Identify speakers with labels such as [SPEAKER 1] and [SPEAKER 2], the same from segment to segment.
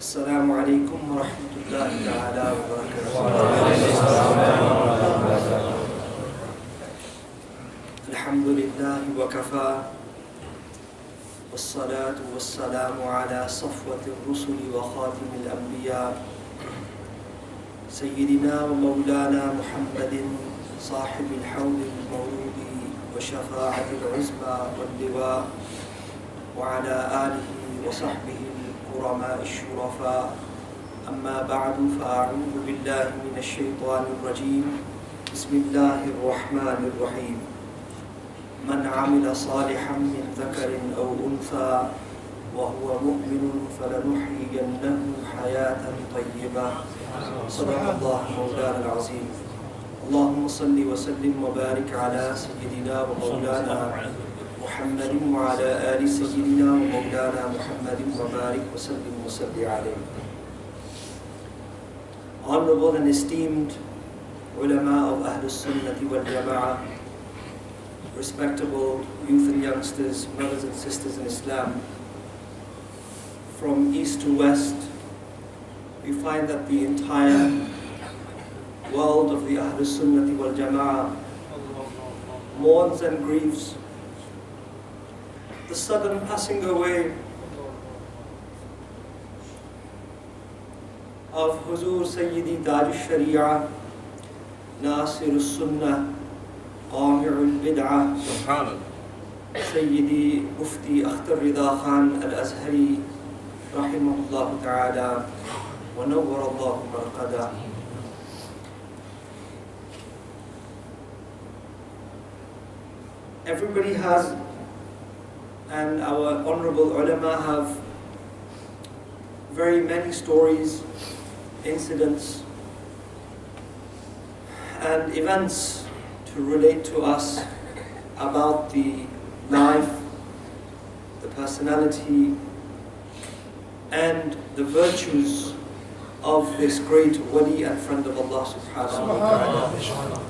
[SPEAKER 1] السلام عليكم ورحمة الله تعالى وبركاته. الحمد لله وكفى والصلاة والسلام على صفوة الرسل وخاتم الأنبياء سيدنا ومولانا محمد صاحب الحوض المولود وشفاعة العزمى واللواء وعلى آله وصحبه الكرماء الشرفاء. أما بعد فأعوذ بالله من الشيطان الرجيم. بسم الله الرحمن الرحيم. من عمل صالحا من ذكر أو أنثى وهو مؤمن فلنحيينه حياة طيبة. صدق الله مولانا العظيم. اللهم صل وسلم وبارك على سيدنا ومولانا محمد وعلى آل سيدنا ومولانا محمد وبارك وسلم وصل عليه. Honorable and esteemed ulama of Ahlus Sunnah wal Jama'ah, respectable youth and youngsters, brothers and sisters in Islam, from east to west, we find that the entire world of the Ahlus Sunnah wal Jama'ah mourns and grieves the sudden passing away of Huzoor Taajush Shariah, Nasir al-Sunnah, Amir al-Bid'ah, Sayyidi Mufti Akhtar Rida Khan al-Azhari, rahimahullah ta'ala, wa nawwar Allah marqada. Everybody has, and our honorable ulama have, very many stories, incidents, and events to relate to us about the life, the personality, and the virtues of this great wali and friend of Allah subhanahu wa ta'ala.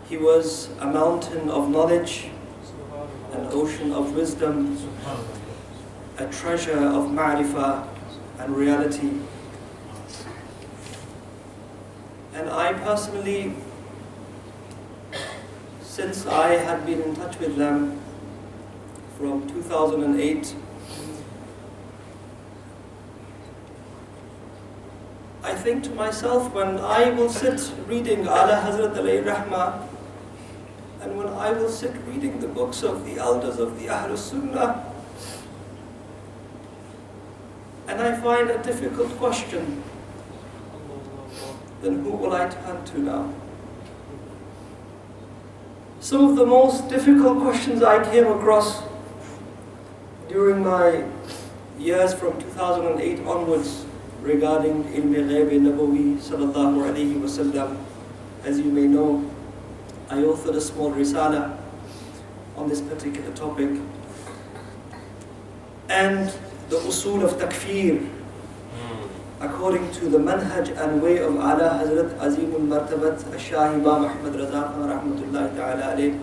[SPEAKER 1] He was a mountain of knowledge, an ocean of wisdom, a treasure of ma'rifah and reality. And I personally, since I had been in touch with them from 2008, I think to myself, when I will sit reading Ala Hazrat alayhi Rahmah, and when I will sit reading the books of the elders of the Ahlus Sunnah, and I find a difficult question, then who will I turn to now? Some of the most difficult questions I came across during my years from 2008 onwards regarding Ilm Ghaib Nabawi sallallahu alayhi wa sallam. As you may know, I authored a small risala on this particular topic. And the usul of takfir, according to the manhaj and way of Ala Hazrat Azimul Martabat Shah Imam Ahmad Raza Khan rahmatullahi ta'ala alayh,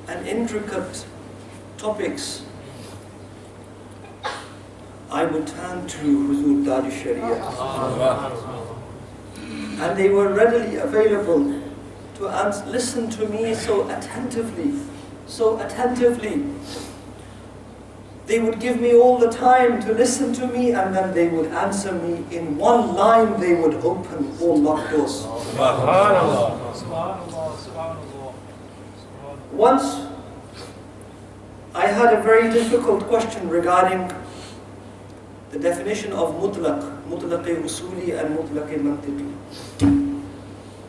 [SPEAKER 1] and intricate topics, I would turn to Huzoor Taajush Shariah. And they were readily available to listen to me so attentively. They would give me all the time to listen to me, and then they would answer me in one line. They would open all locked doors. Once I had a very difficult question regarding the definition of mutlaq-e usuli and mutlaq-e mantiqi.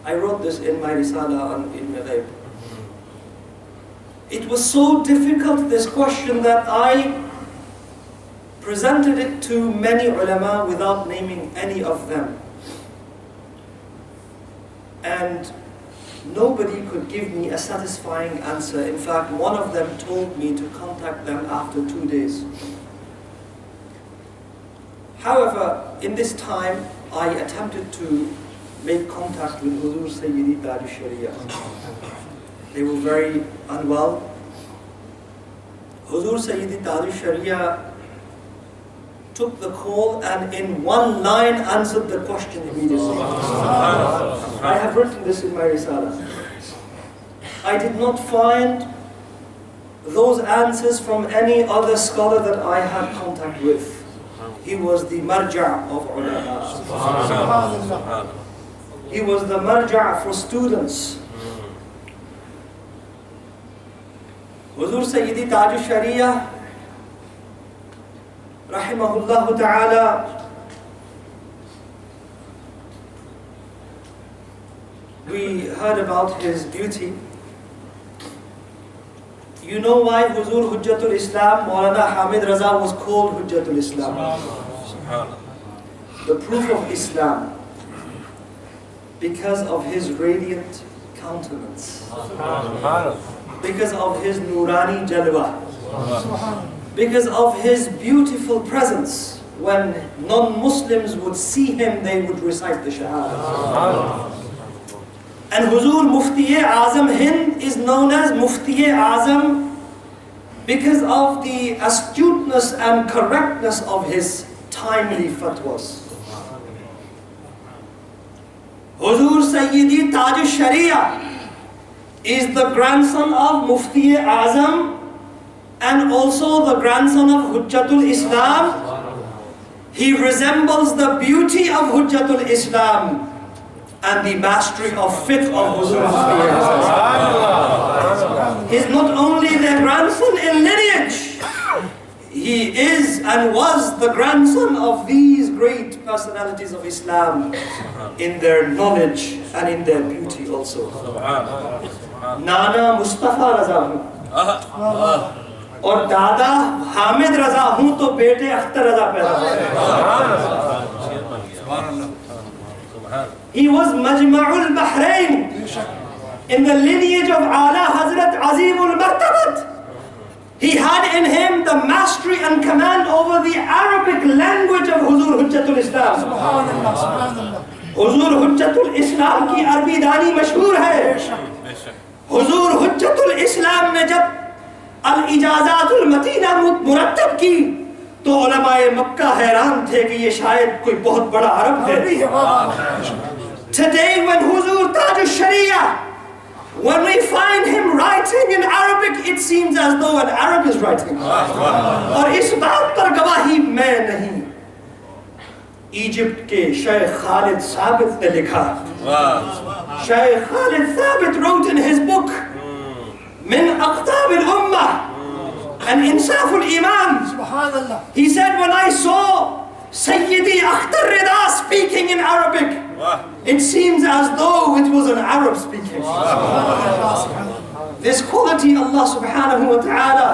[SPEAKER 1] I wrote this in my risala on Ilm Ghaib. It was so difficult, this question, that I presented it to many ulama without naming any of them. And nobody could give me a satisfying answer. In fact, one of them told me to contact them after 2 days. However, in this time, I attempted to make contact with Huzoor Taajush Shariah. They were very unwell. Huzoor Taajush Shariah took the call and in one line answered the question immediately. I have written this in my Risala. I did not find those answers from any other scholar that I had contact with. He was the marja' of ulama. He was the marja' for students. Huzoor Taajush Shariah, rahimahullah ta'ala, we heard about his beauty. You know why Huzoor Hujjatul Islam, Maulana Hamid Raza, was called Hujjatul Islam? The proof of Islam. Because of his radiant countenance. Because of his Nurani Jalwa. Because of his beautiful presence. When non-Muslims would see him, they would recite the Shahada. And Huzoor Mufti-e Azam Hind is known as Mufti-e Azam because of the astuteness and correctness of his timely fatwas. Huzoor Sayyidi Taajush Shariah is the grandson of Mufti-e Azam and also the grandson of Hujjatul Islam. He resembles the beauty of Hujjatul Islam and the mastery of fiqh of Huzoor Mufti-e Azam. He is not only their grandson in lineage, he is and was the grandson of these great personalities of Islam in their knowledge and in their beauty also. Nana Mustafa Raza hu aur Dada Hamid Raza hu to bete Akhtar Raza paida hue. He was Majma'ul Bahrain in the lineage of Ala Hazrat Azimul Martabat. He had in him the mastery and command over the Arabic language of Huzoor Hujjatul Islam. Huzoor Hujjatul Islam ki Arabi dani mashhoor hai. Huzoor Hujjatul Islam ne jab al-Ijazatul Matina murattab ki, to ulama-e Makkah हैरान थे कि ये शायद कोई बहुत बड़ा अरब है. Today when Huzoor Taajush Shariah, when we find him writing in Arabic, it seems as though an Arab is writing. और इस बात पर गवाही मैं नहीं, इजिप्ट के शेख खालिद साबित ने लिखा. Shaykh Khalid Thabit wrote in his book Min Aqtab al-Ummah and Insaf al-Iman. He said, when I saw Sayyidi Akhtar Rida speaking in Arabic, it seems as though it was an Arab speaking. This quality Allah subhanahu wa ta'ala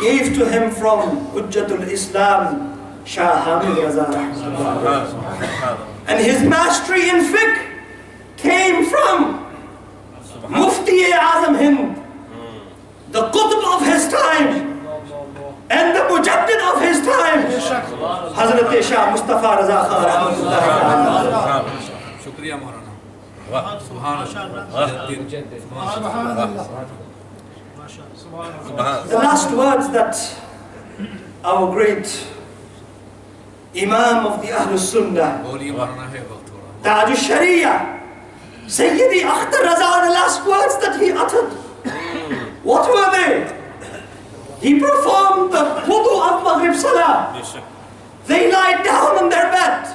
[SPEAKER 1] gave to him from Hujjatul Islam, Shah Hamid Raza. And his mastery in fiqh came from Mufti-e Azam Hind, the Qutb of his time, and the Mujaddid of his time, Hazrat Shah Mustafa Raza Khan.
[SPEAKER 2] Shukriya Maulana. Subhanallah.
[SPEAKER 1] The last words that our great Imam of the Ahlul Sunnah, Taajush Shariah, Sayyidi Akhtar Raza, the last words that he uttered, what were they? He performed the wudu of Maghrib Salah. They lied down on their bed.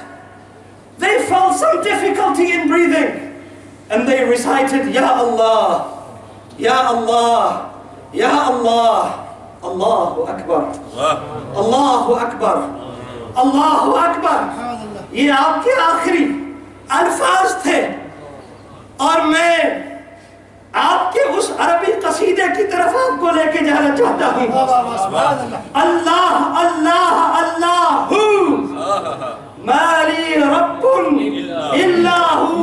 [SPEAKER 1] They felt some difficulty in breathing. And they recited, Ya Allah, Ya Allah, Ya Allah, Allahu Akbar, Allahu Akbar, Allahu Akbar. ये आपके आखिरी अल्फाज थे और मैं आपके उस अरबी कसीदे की तरफ आपको लेके जाना चाहता हूँ. अल्लाह अल्लाह अल्लाहू माली रब्बुन इल्लाहू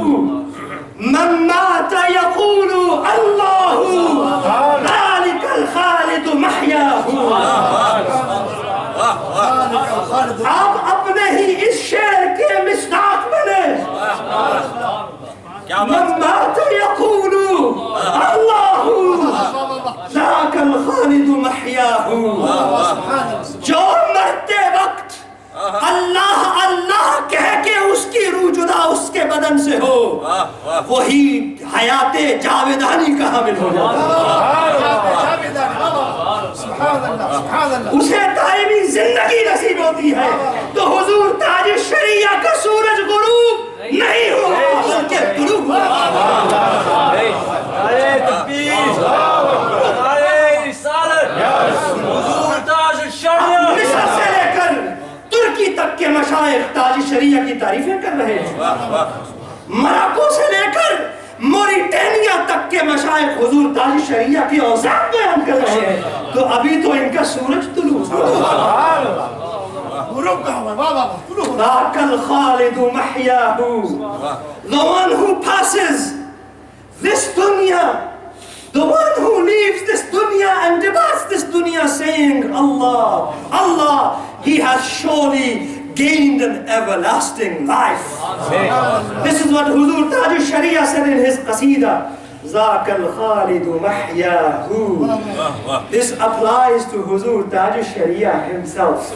[SPEAKER 1] मन मात यक़ूलु अल्लाहू ज़ालिकल खालिदु महयाहू. आप अपने ही इस शेर के मिस्दाक बने. मन मात यक़ूलु अल्लाहू ज़ालिकल खालिदु महयाहू. जो मरते वक्त वही हयाते जावेदानी का हामिल हो जाता है, उसे दायमी जिंदगी नसीब होती है। तो हुजूर ताजुश शरिया का सूरज गुरूब नहीं हुआ बल्कि गुरूब हुआ।
[SPEAKER 2] हुजूर ताजुश शरिया
[SPEAKER 1] मिस्र से लेकर तुर्की तक के मशाइख ताजुश शरिया की तारीफें कर रहे हैं। मोरक्को से लेकर मोरिटानिया तक के मशाइख हुजूर ताजुश शरिया की औसाफ बयान कर रहे हैं। तो अभी तो इनका सूरज तुलू हुआ। Dhakal khalidu mahyahu, the one who passes this dunya, the one who leaves this dunya and departs this dunya saying Allah, Allah, he has surely gained an everlasting life. This is what Huzoor Taajush Shariah said in his qasida. Dhakal khalidu mahyahu. This applies to Huzoor Taajush Shariah himself.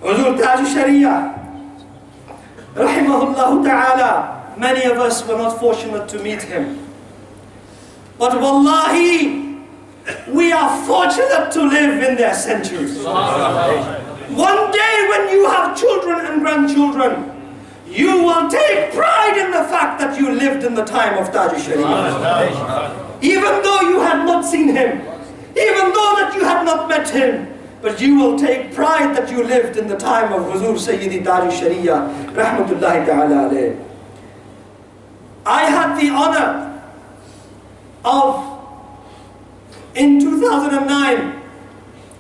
[SPEAKER 1] Huzoor Taajush Shariah, rahimahullah ta'ala, many of us were not fortunate to meet him. But wallahi, we are fortunate to live in their centuries. One day when you have children and grandchildren, you will take pride in the fact that you lived in the time of Taajush Shariah. Even though you had not seen him, even though that you had not met him, but you will take pride that you lived in the time of Huzoor Sayyidi Taajush Shariah, rahmatullahi ta'ala alayh. I had the honor of, in 2009,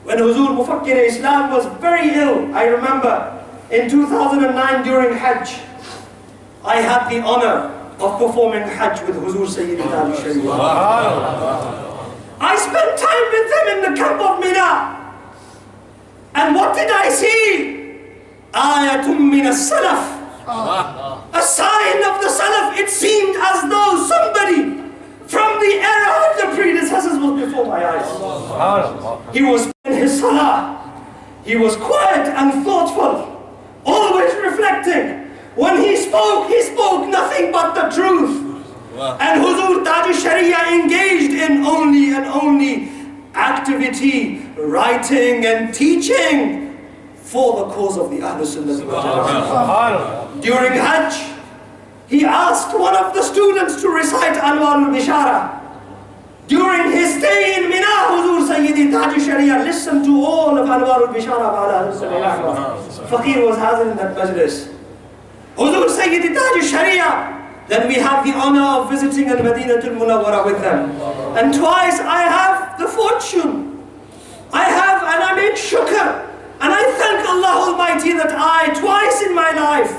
[SPEAKER 1] when Huzoor Mufakkir Islam was very ill, I remember, in 2009 during Hajj, I had the honor of performing Hajj with Huzoor Sayyidi Taajush Shariah. I spent time with them in the camp of Mina. And what did I see? Ayatum min as-salaf. A sign of the salaf. It seemed as though somebody from the era of the predecessors was before my eyes. He was in his salah. He was quiet and thoughtful, always reflecting. When he spoke nothing but the truth. And Huzoor Taajush Shariah engaged in only and only activity, writing and teaching for the cause of the Ahlul Sunnah wal Jama'ah. During Hajj, he asked one of the students to recite Anwarul Bishara. During his stay in Mina, Huzoor Sayyidi Taajush Shariah listened to all of Anwarul Bishara of Ahlul Sunnah. Faqir was hazard in that majlis. Huzoor Sayyidi Taajush Shariah. Then we have the honor of visiting Al-Madinatul Munawwara with them. And twice I have the fortune. I have and I make shukr. And I thank Allah Almighty that I, twice in my life,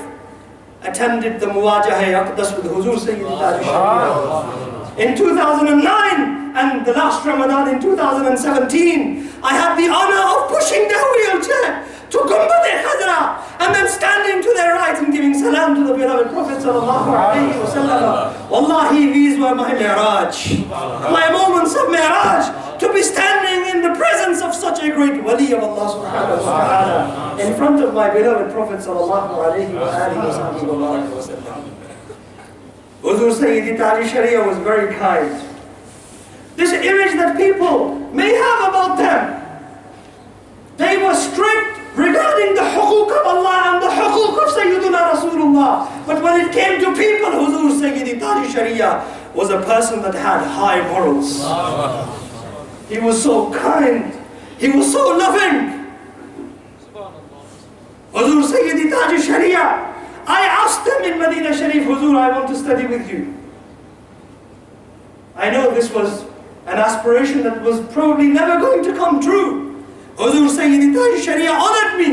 [SPEAKER 1] attended the Muwajah Aqdas with Huzoor Sayyidi Taajush Shariah. In 2009 and the last Ramadan in 2017, I had the honor of pushing their wheelchair to Gumbad-e-Khadra and then standing to their right and giving salam to the beloved Prophet sallallahu alayhi wa sallam. Wallahi, these were my mi'raj, my moments of mi'raj, to be standing in the presence of such a great wali of Allah subhanahu wa ta'ala, in front of my beloved Prophet sallallahu alayhi wa sallam. Huzoor Sayyidi Taajush Shariah was very kind. This image that people may have about them, they were strict regarding the huquq of Allah and the huquq of Sayyiduna Rasulullah. But when it came to people, Huzoor Sayyidi Taajush Shariah was a person that had high morals. He was so kind. He was so loving. Huzoor Sayyidi Taajush Shariah, I asked them in Medina Sharif, Huzoor, I want to study with you. I know this was an aspiration that was probably never going to come true. Huzoor Sayyidi Taajush Shariah honored me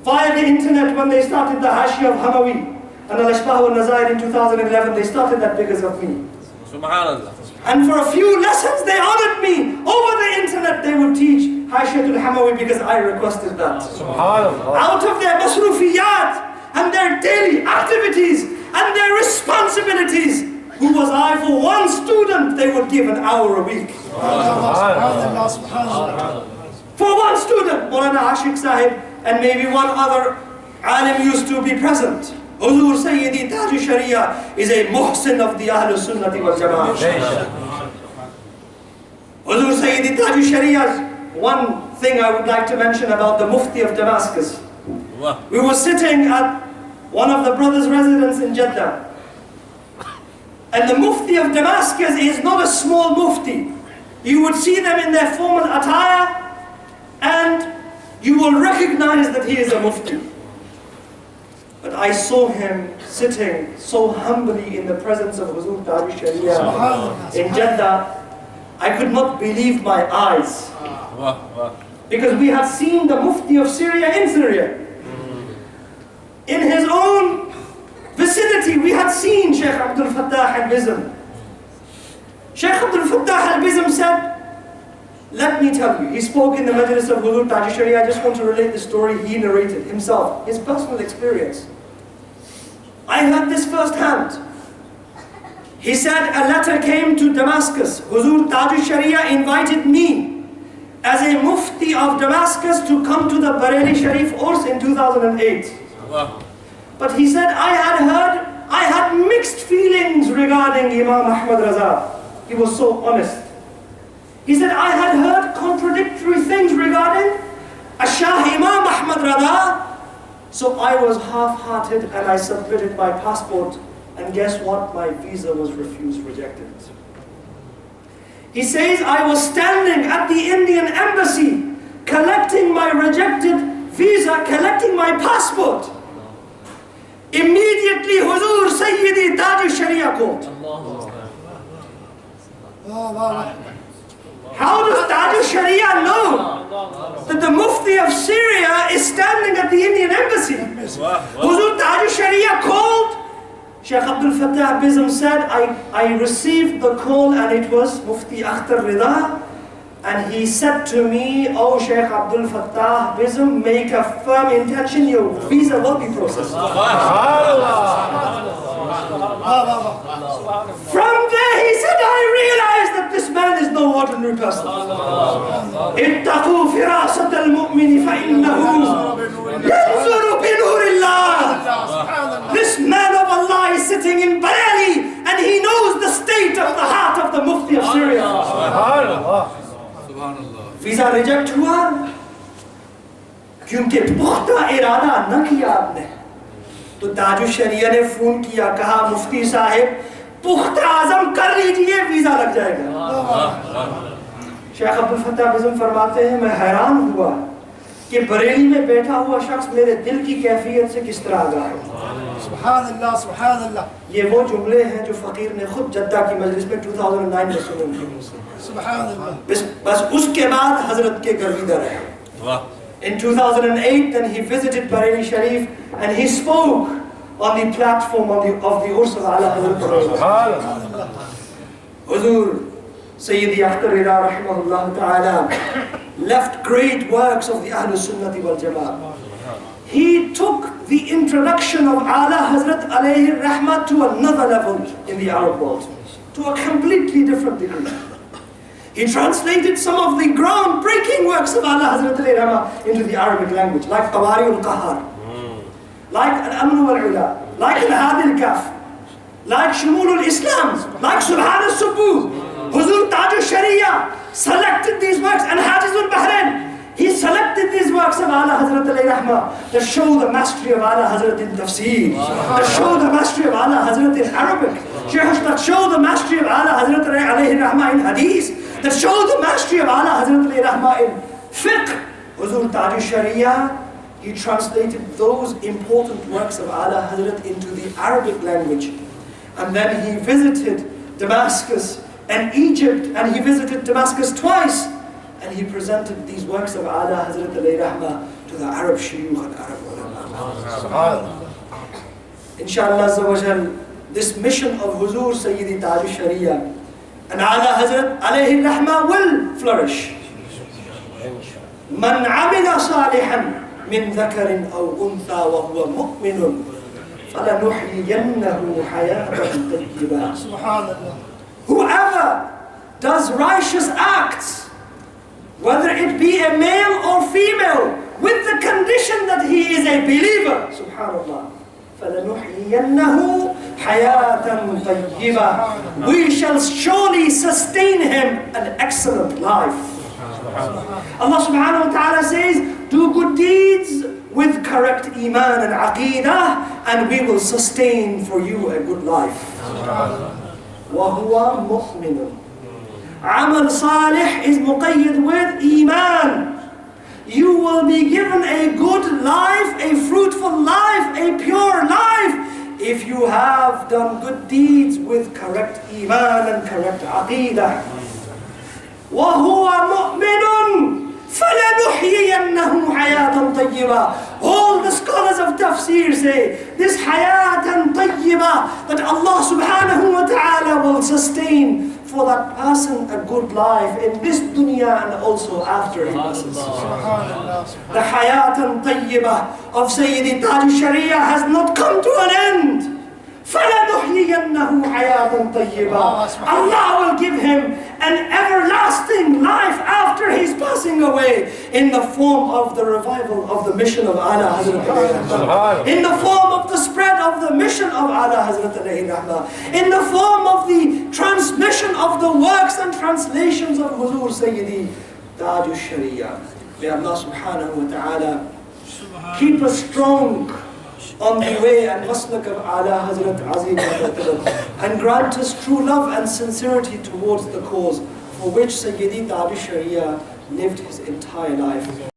[SPEAKER 1] via the internet when they started the Hashiyah of Hamawi and Al-Ashbah wal-Nazair in 2011. They started that because of me.
[SPEAKER 2] Subhanallah.
[SPEAKER 1] And for a few lessons they honored me. Over the internet they would teach Hashiyatul Hamawi because I requested that. Subhanallah. Out of their masrufiyat and their daily activities and their responsibilities, who was I? For one student they would give an hour a week. For one student, Maulana Ashik Sahib and maybe one other alim used to be present. Huzoor Sayyidi Taajush Shariah is a muhsin of the Ahlul Sunnati wal Jama'ah. Huzoor Sayyidi Taajush Shariah, one thing I would like to mention about the Mufti of Damascus. We were sitting at one of the brothers' residence in Jeddah. And the Mufti of Damascus is not a small Mufti. You would see them in their formal attire and you will recognize that he is a Mufti. But I saw him sitting so humbly in the presence of Huzoor Taajush Shariah in Jeddah. I could not believe my eyes. Because we had seen the Mufti of Syria in Syria. In his own vicinity, we had seen Shaykh Abdul Fattah al-Bizm. Shaykh Abdul Fattah al-Bizm said, let me tell you, he spoke in the majlis of Huzoor Taajush Shariah. I just want to relate the story he narrated himself, his personal experience. I heard this firsthand. He said a letter came to Damascus. Huzoor Taajush Shariah invited me as a Mufti of Damascus to come to the Bareilly Sharif Urs in 2008. But he said, I had mixed feelings regarding Imam Ahmad Raza. He was so honest. He said, I had heard contradictory things regarding Shah Imam Ahmad Raza. So I was half-hearted and I submitted my passport. And guess what? My visa was rejected. He says, I was standing at the Indian embassy, collecting my rejected visa, collecting my passport. Immediately, Huzoor Sayyidi Taajush Shariah called. How does Taajush Shariah know that the Mufti of Syria is standing at the Indian embassy? Huzoor Taajush Shariah called. Shaykh Abdul Fattah al-Bizm said, I received the call and it was Mufti Akhtar Rida. And he said to me, oh Shaykh Abdul Fattah al-Bizm, make a firm intention, your visa will be processed. From there he said, I realized that this man is no ordinary person. اتقوا فراسة المؤمن فإنه ينظر بنور الله. This man of Allah is sitting in Bareilly and he knows the state of the heart of the Mufti of Syria. Visa reject हुआ क्योंकि पुख्ता इरादा न किया आपने। तो ताजुश शरिया ने phone किया, कहा मुफ्ती साहिब पुख्ता आज़म कर लीजिए, वीजा लग जाएगा। शेख अब्दुल फत्ताह बिज़म फरमाते हैं, मैं हैरान हुआ कि बरेली में बैठा हुआ शख्स मेरे दिल की कैफियत से किस तरह आगाह है। सुभान अल्लाह, सुभान अल्लाह। ये वो जुमले हैं जो फ़कीर ने खुद जद्दा की मजलिस में 2009 में सुने थे। बस उसके बाद हजरत के गर्विदा रहे। In 2008, then he visited Bareilly Sharif and he spoke on the platform of the Urs of Allah. Huzoor Sayyidi Akhtar Rida rahimahullah ta'ala left great works of the Ahlul Sunnati wal Jama'ah. He took the introduction of Ala Hazrat alayhi rahmah to another level in the Arab world, to a completely different degree. He translated some of the groundbreaking works of Ala Hazrat alayhi rahmah into the Arabic language, like Qawari al-Qahar, like Al-Amn wal-Ula, like Al-Hadi al-Kaf, like Shumul al-Islam, like Subhan al-Subuh. Huzoor Taajush Shariah selected these works, and Hajiz al-Bahrain, he selected these works of Ala Hazrat alayhi rahmah that show the mastery of Ala Hazrat in tafsir, that show the mastery of Ala Hazrat in Arabic, that show the mastery of Ala Hazrat alayhi rahmah in hadith, that show the mastery of Ala Hazrat alayhi rahmah in fiqh. Huzoor Taajush Shariah, he translated those important works of Ala Hazrat into the Arabic language. And then he visited Damascus and Egypt, and he visited Damascus twice. And he presented these works of Ala Hazrat alayhi rahmah to the Arab shuyukh and Arab ulama. Inshallah Azza wa Jal, this mission of Huzoor Sayyidi Taajush Shariah and Ala Hazrat alayhi rahmah will flourish. Man amila salihan min dhakarin aw untha wa huwa mu'minun falanuhyiyannahu hayatan tayyibah. Subhanallah. Whoever does righteous acts, whether it be a male or female, with the condition that that he is a believer, subhanallah, فَلَنُحْيِيَنَّهُ حَيَاةً طَيِّبَةً, we shall surely sustain him an excellent life. Allah subhanahu wa ta'ala says, do good deeds with correct iman and aqeedah, and we will sustain for you a good life. وَهُوَ مُؤْمِنٌ. Amal salih is muqayyad with iman. You will be given a good life, a fruitful life, a pure life, if you have done good deeds with correct iman and correct aqeedah. وَهُوَ مُؤْمِنٌ فَلَنُحْيِيَنَّهُ حَيَاةً طَيِّبَةً. All the scholars of tafsir say, this hayatan tayyibah, that Allah subhanahu wa ta'ala will sustain for that person a good life in this dunya and also after he passes. The hayatan tayyibah of Sayyidi Taajush Shariah has not come to an end. فَلَنُحْيِيَنَّهُ حَيَاةً طَيِّبَةً. Allah will give him an everlasting life after his passing away, in the form of the revival of the mission of Ala Hazrat alayhi rahmah, in the form of the spread of the mission of Ala Hazrat alayhi rahmah, in the form of the transmission of the works and translations of Huzoor Sayyidi Taajush Shariah. May Allah subhanahu wa ta'ala keep us strong on the way and maslak of Ala Hazrat Azim and grant us true love and sincerity towards the cause for which Sayyidi Taajush Shariah lived his entire life.